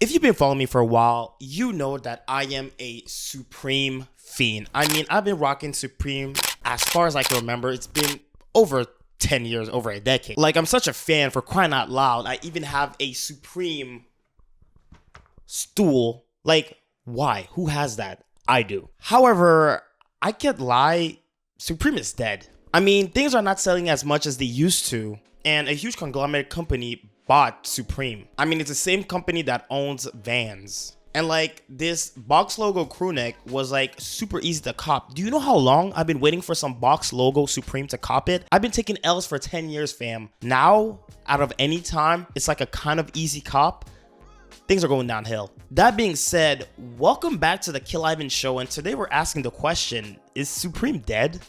If you've been following me for a while, you know that I am a Supreme fiend. I mean, I've been rocking Supreme as far as I can remember. It's been over 10 years, over a decade. Like, I'm such a fan, for crying out loud. I even have a Supreme stool. Like, why? Who has that? I do. However, I can't lie, Supreme is dead. I mean, things are not selling as much as they used to, and a huge conglomerate company bought Supreme. I mean, it's the same company that owns Vans. And like, this box logo crew neck was like super easy to cop. Do you know how long I've been waiting for some box logo Supreme to cop it? I've been taking L's for 10 years, fam. Now, out of any time, it's like a kind of easy cop. Things are going downhill. That being said, welcome back to the Killivvn Show, and today we're asking the question, is Supreme dead?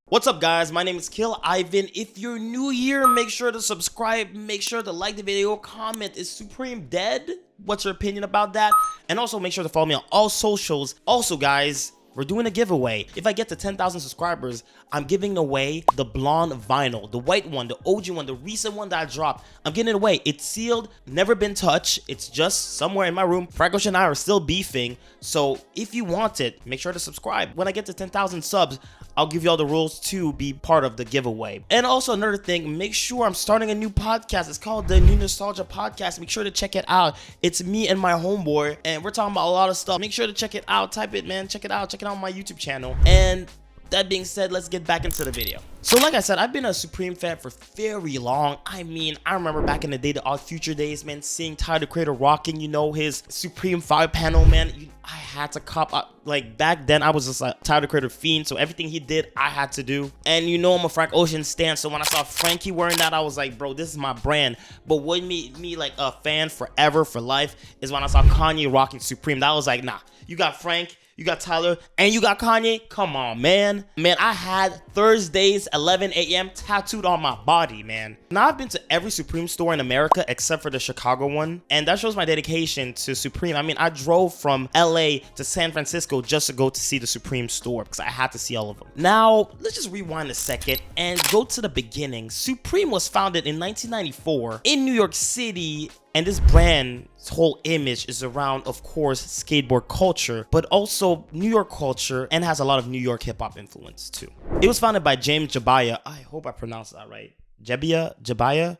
What's up, guys? My name is Killivvn. If you're new here, make sure to subscribe, make sure to like the video, comment, is Supreme dead? What's your opinion about that? And also make sure to follow me on all socials. Also, guys, we're doing a giveaway. If I get to 10,000 subscribers, I'm giving away the blonde vinyl, the white one, the OG one, the recent one that I dropped. I'm giving it away. It's sealed, never been touched. It's just somewhere in my room. Franco and I are still beefing. So if you want it, make sure to subscribe. When I get to 10,000 subs, I'll give you all the rules to be part of the giveaway. And also another thing, make sure I'm starting a new podcast. It's called the Newnostalgia Podcast. Make sure to check it out. It's me and my homeboy, and we're talking about a lot of stuff. Make sure to check it out. Type it, man. Check it out. Check it out on my YouTube channel. And that being said, let's get back into the video. So like I said, I've been a Supreme fan for very long. I mean, I remember back in the day, the Odd Future days, man, seeing Tyler the Creator rocking, you know, his Supreme 5 panel, man. I had to cop. Like, back then, I was just a Tyler the Creator fiend, so everything he did, I had to do. And you know I'm a Frank Ocean stan, so when I saw Frankie wearing that, I was like, bro, this is my brand. But what made me like a fan forever, for life, is when I saw Kanye rocking Supreme. That was like, nah, you got Frank, you got Tyler, and you got Kanye? Come on, man. Man, I had Thursdays, 11 a.m. tattooed on my body, man. Now, I've been to every Supreme store in America except for the Chicago one, and that shows my dedication to Supreme. I mean, I drove from LA to San Francisco just to go to see the Supreme store because I had to see all of them. Now, let's just rewind a second and go to the beginning. Supreme was founded in 1994 in New York City, and this brand's whole image is around, of course, skateboard culture, but also New York culture, and has a lot of New York hip-hop influence too. It was founded by James Jabaya. I hope I pronounced that right. Jabaya?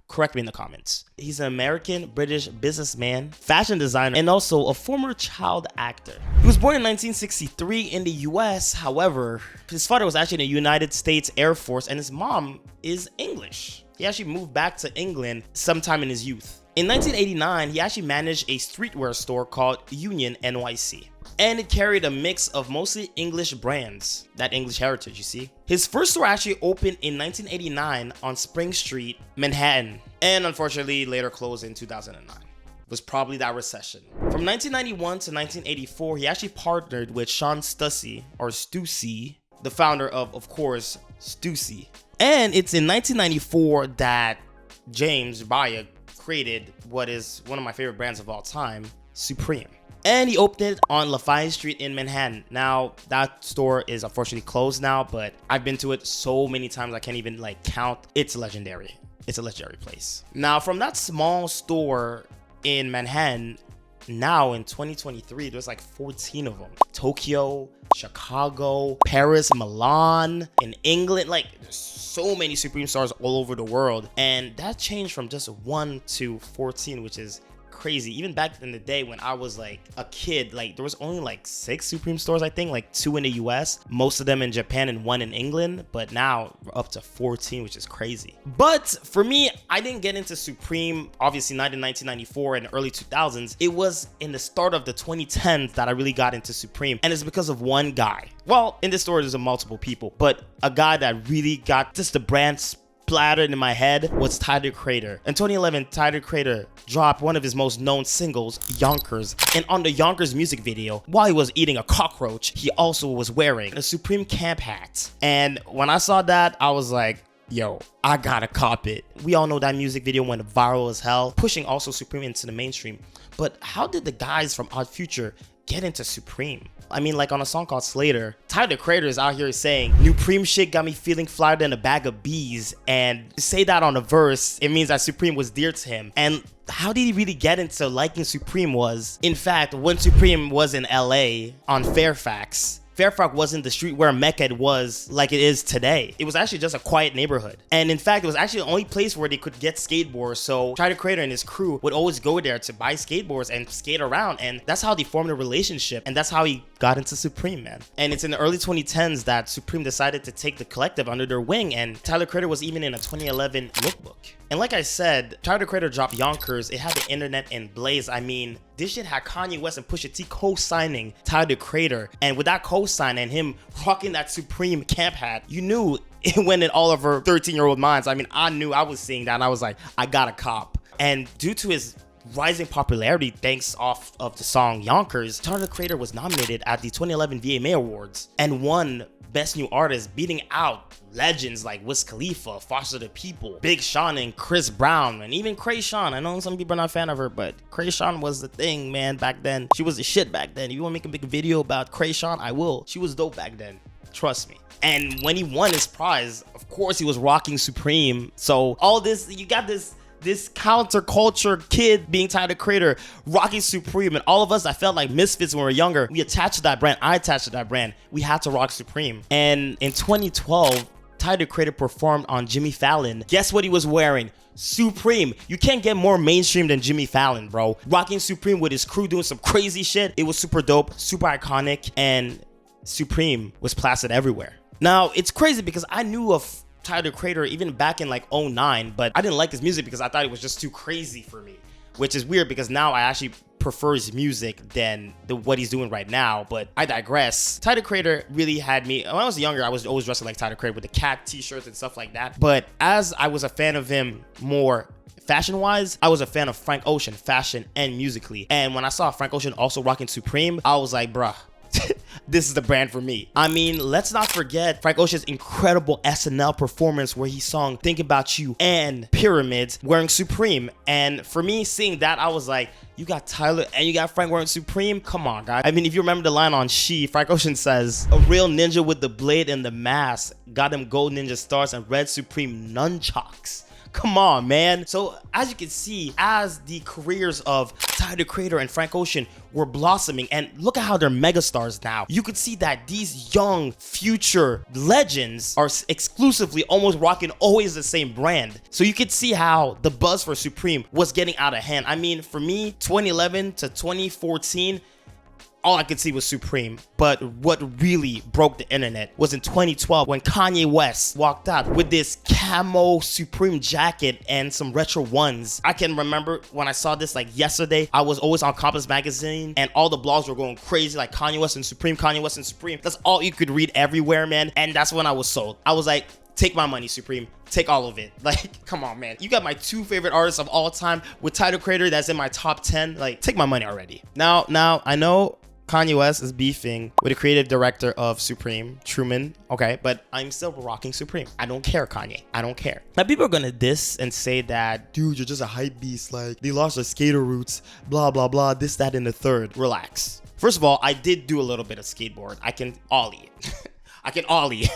Correct me in the comments. He's an American British businessman, fashion designer, and also a former child actor. He was born in 1963 in the US. However, his father was actually in the United States Air Force, and his mom is English. He actually moved back to England sometime in his youth. In 1989, he actually managed a streetwear store called Union NYC. And it carried a mix of mostly English brands, that English heritage, you see. His first store actually opened in 1989 on Spring Street, Manhattan, and unfortunately later closed in 2009. It was probably that recession. From 1991 to 1984, he actually partnered with Sean Stussy, or Stussy, the founder of course, Stussy. And it's in 1994 that James Jabaya created what is one of my favorite brands of all time, Supreme. And he opened it on Lafayette Street in Manhattan. Now, that store is unfortunately closed now, but I've been to it so many times I can't even like count. It's legendary. It's a legendary place. Now, from that small store in Manhattan, now in 2023, there's like 14 of them. Tokyo, Chicago, Paris, Milan, in England, like there's so many Supreme stores all over the world. And that changed from just 1 to 14, which is crazy. Even back in the day when I was like a kid, like there was only like 6 Supreme stores, I think, like 2 in the US, most of them in Japan and 1 in England, but now we're up to 14, which is crazy. But for me, I didn't get into Supreme obviously not in 1994 and early 2000s. It was in the start of the 2010s that I really got into Supreme, and it's because of one guy. Well, in this story there's multiple people, but a guy that really got just the brand splattered in my head was Tyler the Creator. In 2011, Tyler the Creator dropped one of his most known singles, Yonkers. And on the Yonkers music video, while he was eating a cockroach, he also was wearing a Supreme camp hat. And when I saw that, I was like, yo, I gotta cop it. We all know that music video went viral as hell, pushing also Supreme into the mainstream. But how did the guys from Odd Future get into Supreme? I mean, like on a song called Slater, Tyler the Creator is out here saying, "New Supreme shit got me feeling flyer than a bag of bees." And to say that on a verse, it means that Supreme was dear to him. And how did he really get into liking Supreme was, in fact, when Supreme was in LA on Fairfax wasn't the streetwear mecca it was like it is today. It was actually just a quiet neighborhood. And in fact, it was actually the only place where they could get skateboards. So Tyler the Creator and his crew would always go there to buy skateboards and skate around. And that's how they formed a relationship. And that's how he got into Supreme, man. And it's in the early 2010s that Supreme decided to take the collective under their wing. And Tyler the Creator was even in a 2011 lookbook. And like I said, Tyler the Creator dropped Yonkers. It had the internet in blaze. I mean, this shit had Kanye West and Pusha T co-signing Tyler the Creator. And with that co-sign and him rocking that Supreme camp hat, you knew it went in all of our 13-year-old minds. I mean, I knew I was seeing that and I was like, I got a cop. And due to his rising popularity thanks off of the song Yonkers, Tyler the Creator was nominated at the 2011 VMA Awards and won Best New Artist, beating out legends like Wiz Khalifa, Foster the People, Big Sean, and Chris Brown, and even Krayshawn. I know some people are not a fan of her, but Krayshawn was the thing, man, back then. She was the shit back then. If you want to make a big video about Krayshawn, I will. She was dope back then. Trust me. And when he won his prize, of course he was rocking Supreme. So all this, you got this counterculture kid being Tyler the Creator, rocking Supreme, and all of us, I felt like misfits when we were younger. We attached to that brand. I attached to that brand. We had to rock Supreme. And in 2012, Tyler the Creator performed on Jimmy Fallon. Guess what he was wearing? Supreme. You can't get more mainstream than Jimmy Fallon, bro. Rocking Supreme with his crew doing some crazy shit. It was super dope, super iconic, and Supreme was plastered everywhere. Now, it's crazy because I knew of Tyler the Creator even back in like 2009, but I didn't like his music because I thought it was just too crazy for me, which is weird because now I actually prefer his music than what he's doing right now. But I digress. Tyler the Creator really had me. When I was younger, I was always dressing like Tyler the Creator with the cat t-shirts and stuff like that. But as I was a fan of him more fashion-wise, I was a fan of Frank Ocean, fashion and musically. And when I saw Frank Ocean also rocking Supreme, I was like, bruh, this is the brand for me. I mean, let's not forget Frank Ocean's incredible SNL performance where he sung Think About You and Pyramids wearing Supreme. And for me, seeing that, I was like, you got Tyler and you got Frank wearing Supreme? Come on, guys. I mean, if you remember the line on She, Frank Ocean says, "A real ninja with the blade and the mask, got them gold ninja stars and red Supreme nunchucks." Come on, man. So as you can see, as the careers of Tyler the Creator and Frank Ocean were blossoming, and look at how they're megastars now, you could see that these young future legends are exclusively almost rocking always the same brand. So you could see how the buzz for Supreme was getting out of hand. I mean, for me, 2011 to 2014, all I could see was Supreme. But what really broke the internet was in 2012 when Kanye West walked out with this camo Supreme jacket and some retro ones. I can remember when I saw this like yesterday. I was always on Compass Magazine and all the blogs were going crazy like Kanye West and Supreme, Kanye West and Supreme. That's all you could read everywhere, man. And that's when I was sold. I was like, take my money, Supreme. Take all of it. Like, come on, man. You got my two favorite artists of all time with Tyler the Creator that's in my top 10. Like, take my money already. Now, I know Kanye West is beefing with the creative director of Supreme, Truman, okay, but I'm still rocking Supreme. I don't care, Kanye. I don't care. Now, people are gonna diss and say that, dude, you're just a hype beast, like, they lost their skater roots, blah, blah, blah, this, that, and the third. Relax. First of all, I did do a little bit of skateboard. I can ollie. I can ollie.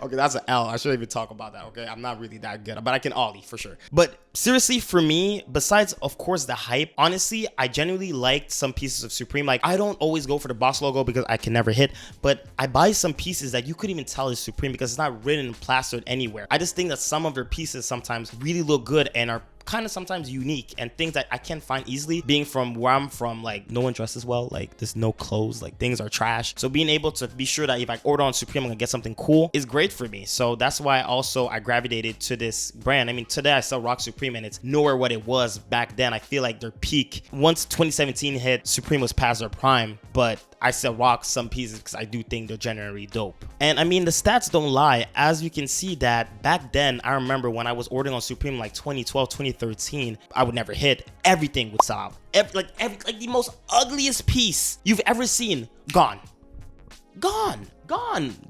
Okay, that's an L. I shouldn't even talk about that, okay? I'm not really that good, but I can ollie for sure. But seriously, for me, besides, of course, the hype, honestly, I genuinely liked some pieces of Supreme. Like, I don't always go for the boss logo because I can never hit, but I buy some pieces that you couldn't even tell is Supreme because it's not written and plastered anywhere. I just think that some of their pieces sometimes really look good and are kind of sometimes unique and things that I can't find easily. Being from where I'm from, like, no one dresses well, like there's no clothes, like things are trash. So being able to be sure that if I order on Supreme I'm gonna get something cool is great for me. So that's why I gravitated to this brand. I mean, today I still rock Supreme and it's nowhere what it was back then. I feel like their peak, once 2017 hit, Supreme was past their prime, but I still rock some pieces because I do think they're generally dope. And I mean, the stats don't lie. As you can see that back then, I remember when I was ordering on Supreme like 2012, 2013, I would never hit. Everything would sell out. Like the most ugliest piece you've ever seen, gone. Gone.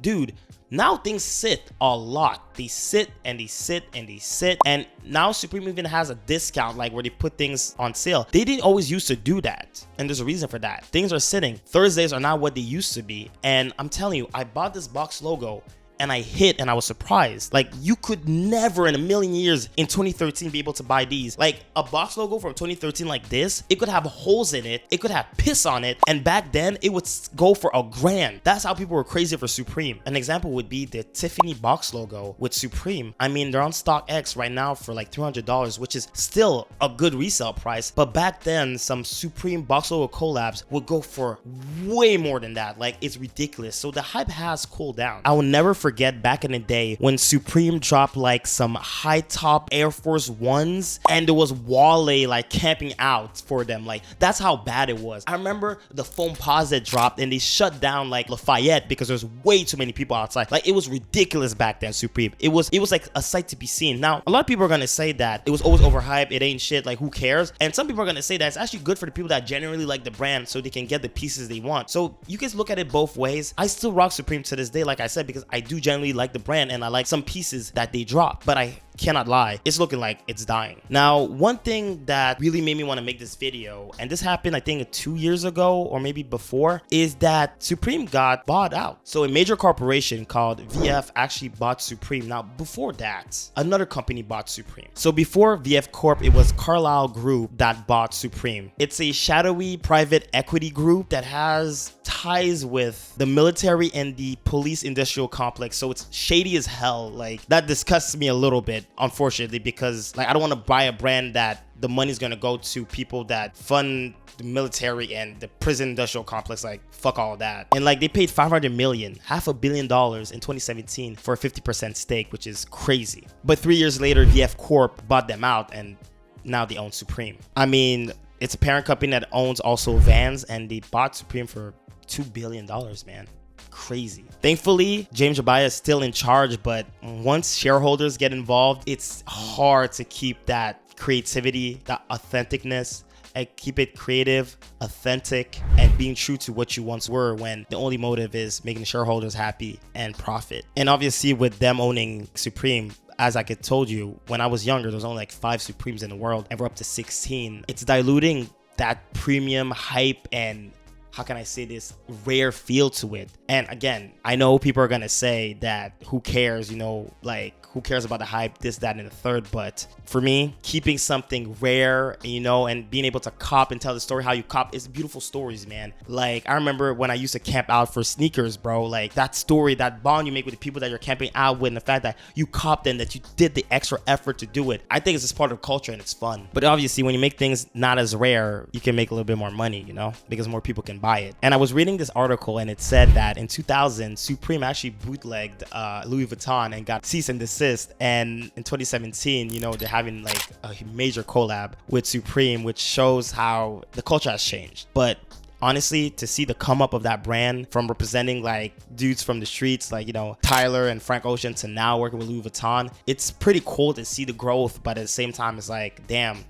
Dude, Now things sit a lot. They sit and they sit and they sit. And now Supreme even has a discount, like where they put things on sale. They didn't always used to do that. And there's a reason for that. Things are sitting. Thursdays are not what they used to be. And I'm telling you, I bought this box logo and I hit and I was surprised. Like, you could never in a million years in 2013 be able to buy these. Like, a box logo from 2013 like this, it could have holes in it, it could have piss on it, and back then it would go for $1,000. That's how people were crazy for Supreme. An example would be the Tiffany box logo with Supreme. I mean, they're on StockX right now for like $300, which is still a good resale price, but back then some Supreme box logo collabs would go for way more than that. Like, it's ridiculous. So the hype has cooled down. I will never forget back in the day when Supreme dropped like some high top Air Force Ones and there was Wale like camping out for them. Like, that's how bad it was. I remember the foam posit dropped and they shut down like Lafayette because there's way too many people outside. Like, it was ridiculous back then, Supreme. It was like a sight to be seen. Now, a lot of people are gonna say that it was always overhyped, it ain't shit, like who cares? And some people are gonna say that it's actually good for the people that genuinely like the brand so they can get the pieces they want. So you guys look at it both ways. I still rock Supreme to this day, like I said, because I do generally like the brand and I like some pieces that they drop, but I cannot lie, it's looking like it's dying. Now, one thing that really made me want to make this video, and this happened I think 2 years ago or maybe before, is that Supreme got bought out. So a major corporation called VF actually bought Supreme. Now, before that, another company bought Supreme. So before VF Corp, it was Carlyle Group that bought Supreme. It's a shadowy private equity group that has ties with the military and the police industrial complex. So it's shady as hell. Like, that disgusts me a little bit, unfortunately, because like I don't want to buy a brand that the money's gonna go to people that fund the military and the prison industrial complex. Like, fuck all that. And like, they paid $500 million, $500 million in 2017 for a 50% stake, which is crazy. But 3 years later, VF Corp bought them out and now they own Supreme. I mean, it's a parent company that owns also Vans, and they bought Supreme for $2 billion, man. Crazy. Thankfully, James Jabaya is still in charge, but once shareholders get involved, it's hard to keep that creativity, that authenticness, and keep it creative, authentic, and being true to what you once were when the only motive is making shareholders happy and profit. And obviously, with them owning Supreme, as I told you, when I was younger, there was only like 5 Supremes in the world, and we're up to 16. It's diluting that premium hype and, how can I say this, rare feel to it. And again, I know people are gonna say that who cares, you know, like who cares about the hype, this, that, and the third. But for me, keeping something rare, you know, and being able to cop and tell the story how you cop is beautiful stories, man. Like, I remember when I used to camp out for sneakers, bro, like that story, that bond you make with the people that you're camping out with, and the fact that you copped them, that you did the extra effort to do it. I think it's just part of culture and it's fun. But obviously, when you make things not as rare, you can make a little bit more money, you know, because more people can buy it. And I was reading this article and it said that in 2000, Supreme actually bootlegged Louis Vuitton and got cease and desist. And in 2017, you know, they're having like a major collab with Supreme, which shows how the culture has changed. But honestly, to see the come up of that brand from representing like dudes from the streets, like, you know, Tyler and Frank Ocean, to now working with Louis Vuitton, it's pretty cool to see the growth. But at the same time, it's like, damn,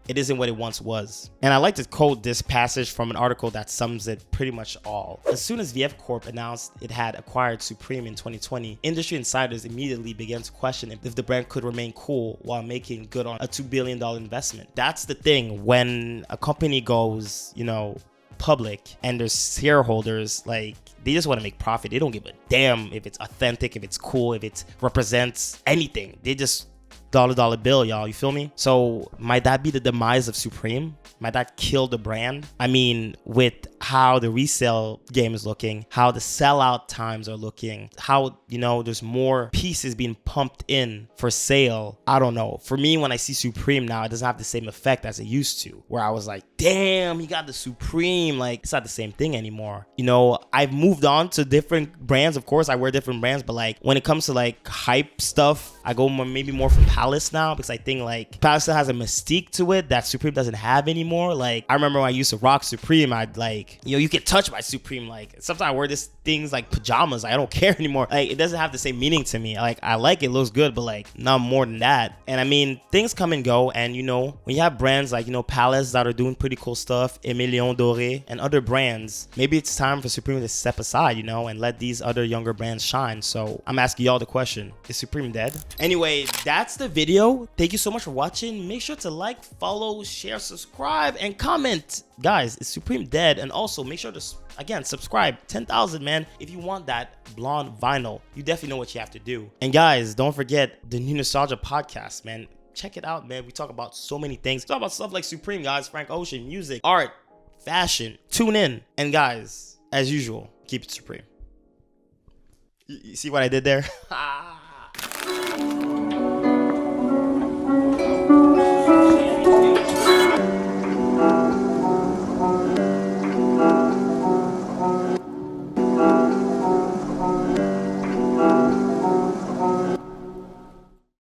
it isn't what it once was. And I like to quote this passage from an article that sums it pretty much all. As soon as VF Corp announced it had acquired Supreme in 2020, industry insiders immediately began to question if the brand could remain cool while making good on a $2 billion investment. That's the thing. When a company goes, you know, public and there's shareholders, like, they just want to make profit. They don't give a damn if it's authentic, if it's cool, if it represents anything. They just dollar bill, y'all. You feel me? So might that be the demise of Supreme? Might that kill the brand? I mean, with how the resale game is looking, how the sellout times are looking, how, you know, there's more pieces being pumped in for sale. I don't know. For me, when I see Supreme now, it doesn't have the same effect as it used to, where I was like, damn, he got the Supreme. Like, it's not the same thing anymore. You know, I've moved on to different brands. Of course, I wear different brands, but like when it comes to like hype stuff, I go maybe more from Palace now, because I think like Palace still has a mystique to it that Supreme doesn't have anymore. Like, I remember when I used to rock Supreme, I'd like like, you know, you get touched by Supreme. Like, sometimes I wear this things like pajamas. Like, I don't care anymore. Like, it doesn't have the same meaning to me. Like, I like it, looks good, but like, not more than that. And I mean, things come and go. And you know, when you have brands like, you know, Palace that are doing pretty cool stuff, Emilion Doré, and other brands, maybe it's time for Supreme to step aside, you know, and let these other younger brands shine. So I'm asking y'all the question, is Supreme dead? Anyway, that's the video. Thank you so much for watching. Make sure to like, follow, share, subscribe, and comment. Guys, is Supreme dead? And also make sure to, again, subscribe. 10,000, man. If you want that blonde vinyl, you definitely know what you have to do. And guys, don't forget the New Nostalgia podcast, man. Check it out, man. We talk about so many things. We talk about stuff like Supreme, guys, Frank Ocean, music, art, fashion. Tune in. And guys, as usual, keep it Supreme. You see what I did there?